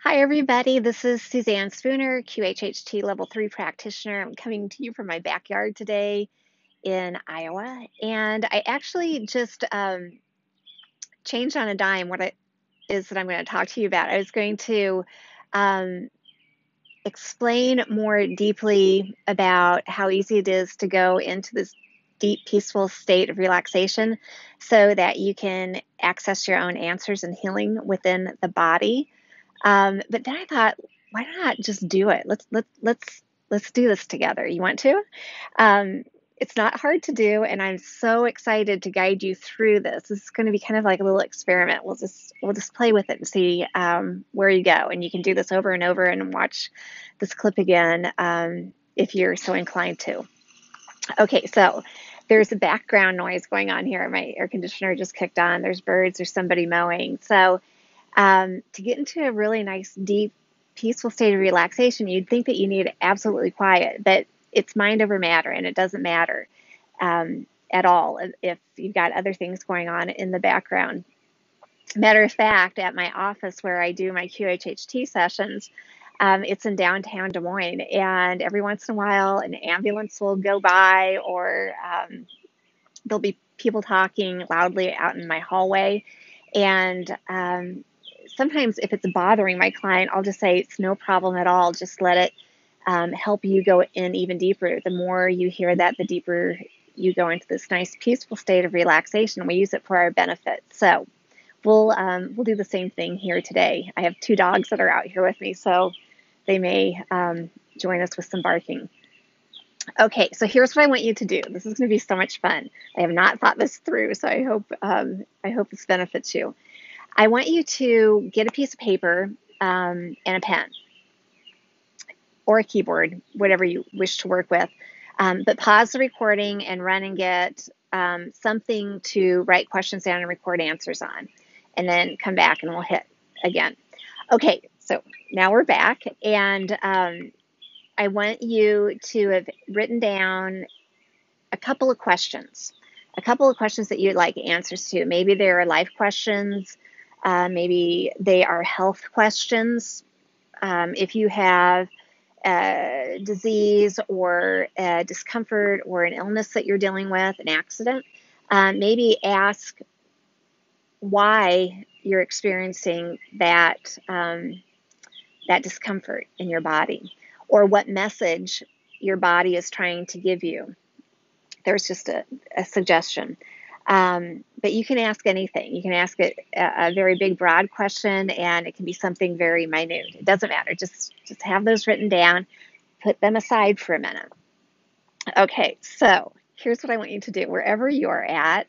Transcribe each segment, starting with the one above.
Hi, everybody. This is Suzanne Spooner, QHHT Level 3 practitioner. I'm coming to you from my backyard today in Iowa. And I actually just changed on a dime what it is that I'm going to talk to you about. I was going to um, explain more deeply about how easy it is to go into this deep, peaceful state of relaxation so that you can access your own answers and healing within the body. But then I thought, why not just do it? Let's do this together. You want to? Um, it's not hard to do, and I'm so excited to guide you through this. This is going to be kind of like a little experiment. We'll just play with it and see where you go. And you can do this over and over and watch this clip again if you're so inclined to. Okay, so there's a background noise going on here. My air conditioner just kicked on. There's birds. There's somebody mowing. So to get into a really nice, deep, peaceful state of relaxation, you'd think that you need absolutely quiet, but it's mind over matter, and it doesn't matter at all if you've got other things going on in the background. Matter of fact, at my office where I do my QHHT sessions, it's in downtown Des Moines, and every once in a while, an ambulance will go by, or there'll be people talking loudly out in my hallway. And sometimes if it's bothering my client, I'll just say it's no problem at all. Just let it help you go in even deeper. The more you hear that, the deeper you go into this nice, peaceful state of relaxation. We use it for our benefit. So we'll do the same thing here today. I have two dogs that are out here with me, so they may join us with some barking. Okay, so here's what I want you to do. This is going to be so much fun. I have not thought this through, so I hope this benefits you. I want you to get a piece of paper and a pen or a keyboard, whatever you wish to work with. But pause the recording and run and get something to write questions down and record answers on. And then come back and we'll hit again. Okay, so now we're back. And I want you to have written down a couple of questions that you'd like answers to. Maybe they are life questions. Maybe they are health questions. If you have a disease or a discomfort or an illness that you're dealing with, an accident, maybe ask why you're experiencing that discomfort in your body, or what message your body is trying to give you. There's just a suggestion. But you can ask anything. You can ask it a very big, broad question, and it can be something very minute. It doesn't matter. Just have those written down. Put them aside for a minute. Okay, so here's what I want you to do. Wherever you're at,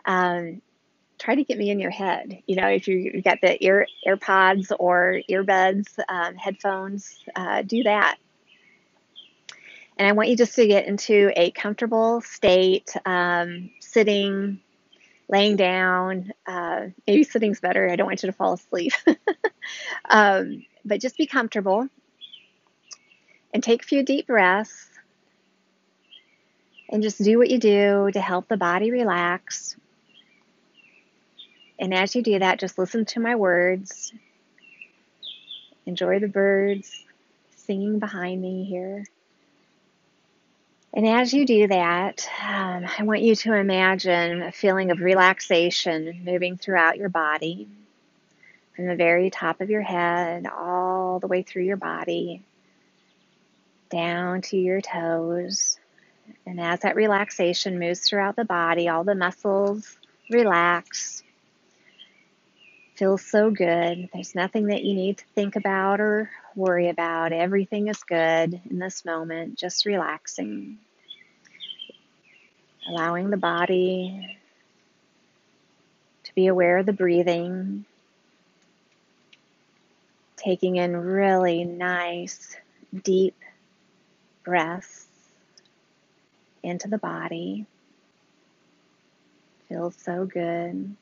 try to get me in your head. You know, if you've got the AirPods or earbuds, headphones, do that. And I want you just to get into a comfortable state, sitting, laying down. Maybe sitting's better. I don't want you to fall asleep. But just be comfortable and take a few deep breaths and just do what you do to help the body relax. And as you do that, just listen to my words. Enjoy the birds singing behind me here. And as you do that, I want you to imagine a feeling of relaxation moving throughout your body, from the very top of your head all the way through your body, down to your toes. And as that relaxation moves throughout the body, all the muscles relax. Feels so good. There's nothing that you need to think about or worry about. Everything is good in this moment, just relaxing. Allowing the body to be aware of the breathing. Taking in really nice, deep breaths into the body. Feels so good.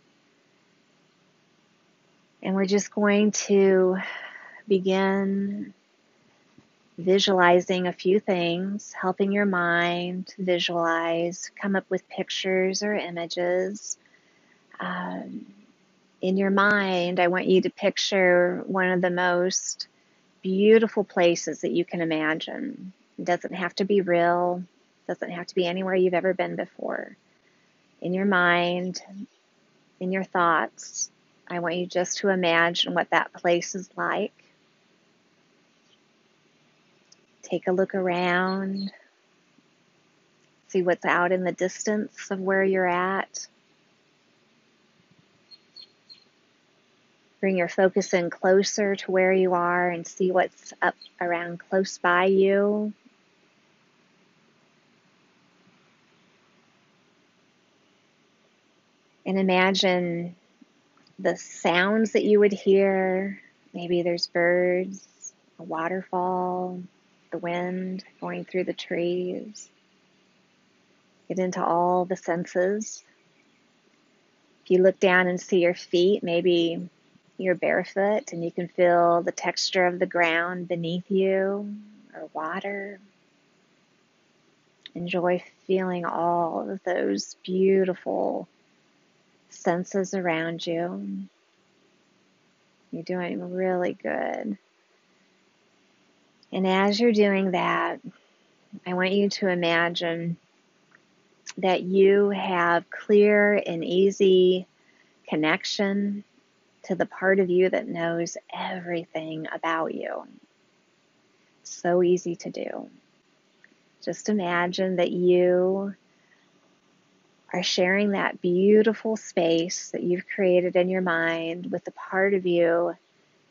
And we're just going to begin visualizing a few things, helping your mind visualize, come up with pictures or images. In your mind, I want you to picture one of the most beautiful places that you can imagine. It doesn't have to be real, it doesn't have to be anywhere you've ever been before. In your mind, in your thoughts, I want you just to imagine what that place is like. Take a look around, see what's out in the distance of where you're at. Bring your focus in closer to where you are and see what's up around close by you. And imagine the sounds that you would hear. Maybe there's birds, a waterfall, the wind going through the trees. Get into all the senses. If you look down and see your feet, maybe you're barefoot and you can feel the texture of the ground beneath you or water. Enjoy feeling all of those beautiful senses around you. You're doing really good. And as you're doing that, I want you to imagine that you have clear and easy connection to the part of you that knows everything about you. So easy to do. Just imagine that you are sharing that beautiful space that you've created in your mind with the part of you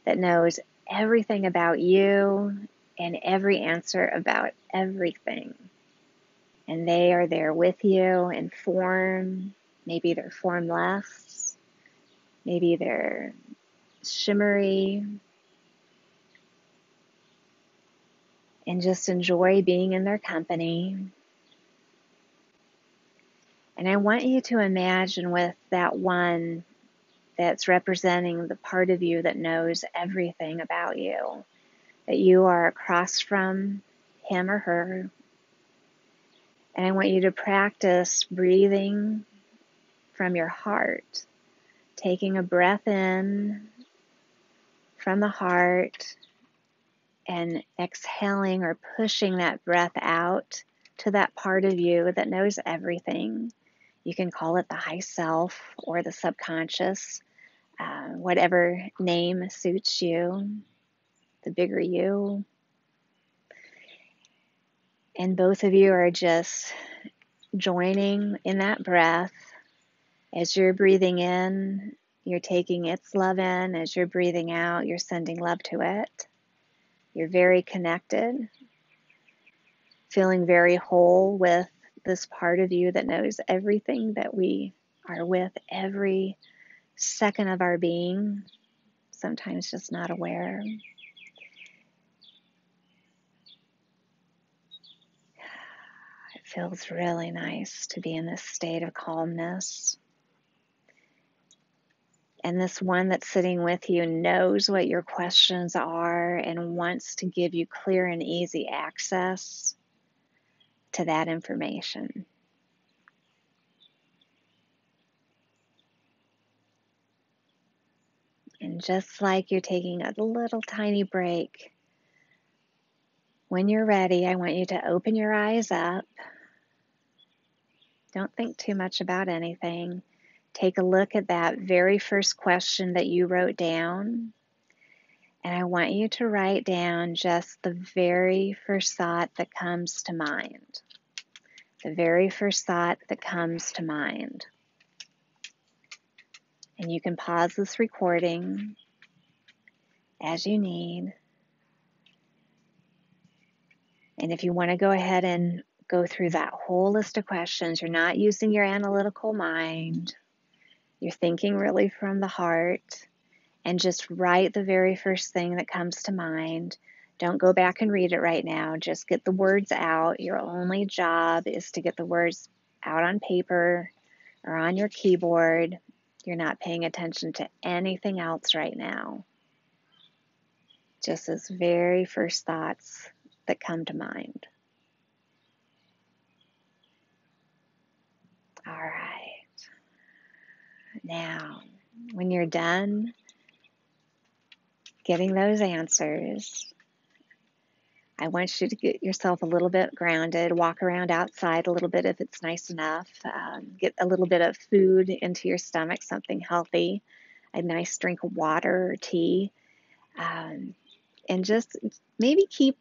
that knows everything about you and every answer about everything. And they are there with you in form. Maybe they're formless. Maybe they're shimmery. And just enjoy being in their company. And I want you to imagine with that one that's representing the part of you that knows everything about you, that you are across from him or her. And I want you to practice breathing from your heart, taking a breath in from the heart and exhaling or pushing that breath out to that part of you that knows everything. You can call it the high self or the subconscious, whatever name suits you, the bigger you. And both of you are just joining in that breath. As you're breathing in, you're taking its love in. As you're breathing out, you're sending love to it. You're very connected, feeling very whole with this part of you that knows everything that we are with every second of our being, sometimes just not aware. It feels really nice to be in this state of calmness. And this one that's sitting with you knows what your questions are and wants to give you clear and easy access to that information. And just like you're taking a little tiny break, when you're ready, I want you to open your eyes up. Don't think too much about anything. Take a look at that very first question that you wrote down. And I want you to write down just the very first thought that comes to mind. The very first thought that comes to mind. And you can pause this recording as you need. And if you want to go ahead and go through that whole list of questions, you're not using your analytical mind. You're thinking really from the heart. And just write the very first thing that comes to mind. Don't go back and read it right now. Just get the words out. Your only job is to get the words out on paper or on your keyboard. You're not paying attention to anything else right now. Just those very first thoughts that come to mind. All right. Now, when you're done getting those answers, I want you to get yourself a little bit grounded, walk around outside a little bit if it's nice enough, get a little bit of food into your stomach, something healthy, a nice drink of water or tea, um, and just maybe keep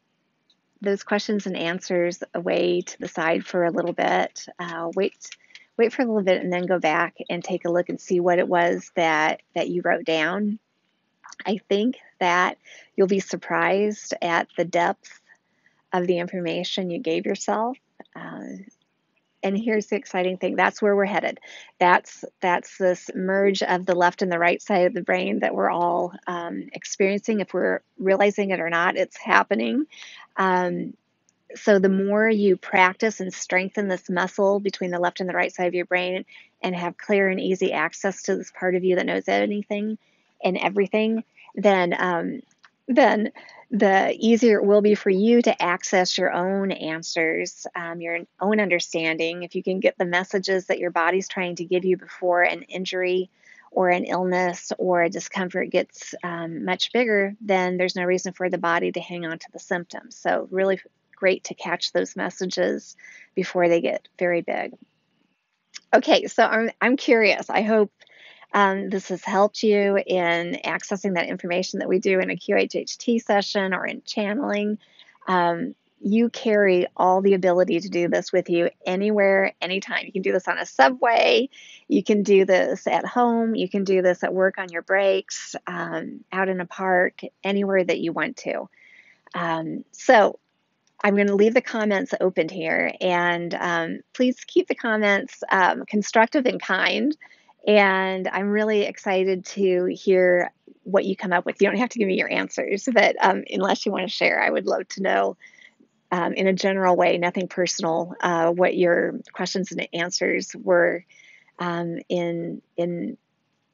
those questions and answers away to the side for a little bit. Wait for a little bit, and then go back and take a look and see what it was that you wrote down. I think that you'll be surprised at the depth of the information you gave yourself. Uh, and here's the exciting thing. That's where we're headed. That's this merge of the left and the right side of the brain that we're all experiencing. If we're realizing it or not, it's happening. Um, so the more you practice and strengthen this muscle between the left and the right side of your brain and have clear and easy access to this part of you that knows anything and everything, then the easier it will be for you to access your own answers, your own understanding. If you can get the messages that your body's trying to give you before an injury or an illness or a discomfort gets much bigger, then there's no reason for the body to hang on to the symptoms. So really great to catch those messages before they get very big. Okay, so I'm curious. I hope this has helped you in accessing that information that we do in a QHHT session or in channeling. You carry all the ability to do this with you anywhere, anytime. You can do this on a subway. You can do this at home. You can do this at work on your breaks, out in a park, anywhere that you want to. So I'm going to leave the comments open here, and please keep the comments constructive and kind. And I'm really excited to hear what you come up with. You don't have to give me your answers, but unless you want to share, I would love to know in a general way, nothing personal, what your questions and answers were in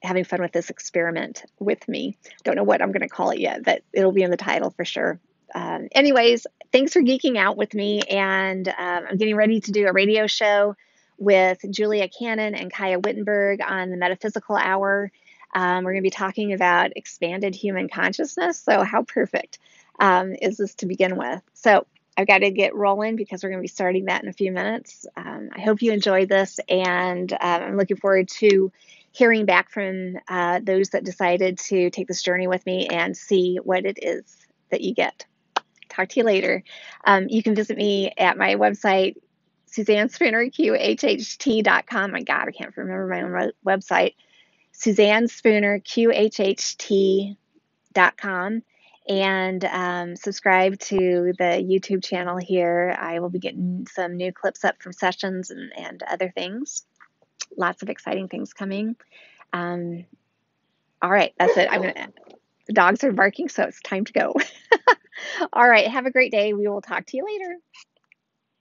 having fun with this experiment with me. Don't know what I'm going to call it yet, but it'll be in the title for sure. Anyways, thanks for geeking out with me. And I'm getting ready to do a radio show with Julia Cannon and Kaya Wittenberg on the Metaphysical Hour. We're going to be talking about expanded human consciousness. So, how perfect is this to begin with? So, I've got to get rolling because we're going to be starting that in a few minutes. I hope you enjoyed this, and I'm looking forward to hearing back from those that decided to take this journey with me and see what it is that you get. Talk to you later. You can visit me at my website, Suzanne Spooner, QHHT.com. My God, I can't remember my own website. Suzanne Spooner, QHHT.com. And subscribe to the YouTube channel here. I will be getting some new clips up from sessions and other things. Lots of exciting things coming. All right, that's it. The dogs are barking, so it's time to go. All right, have a great day. We will talk to you later.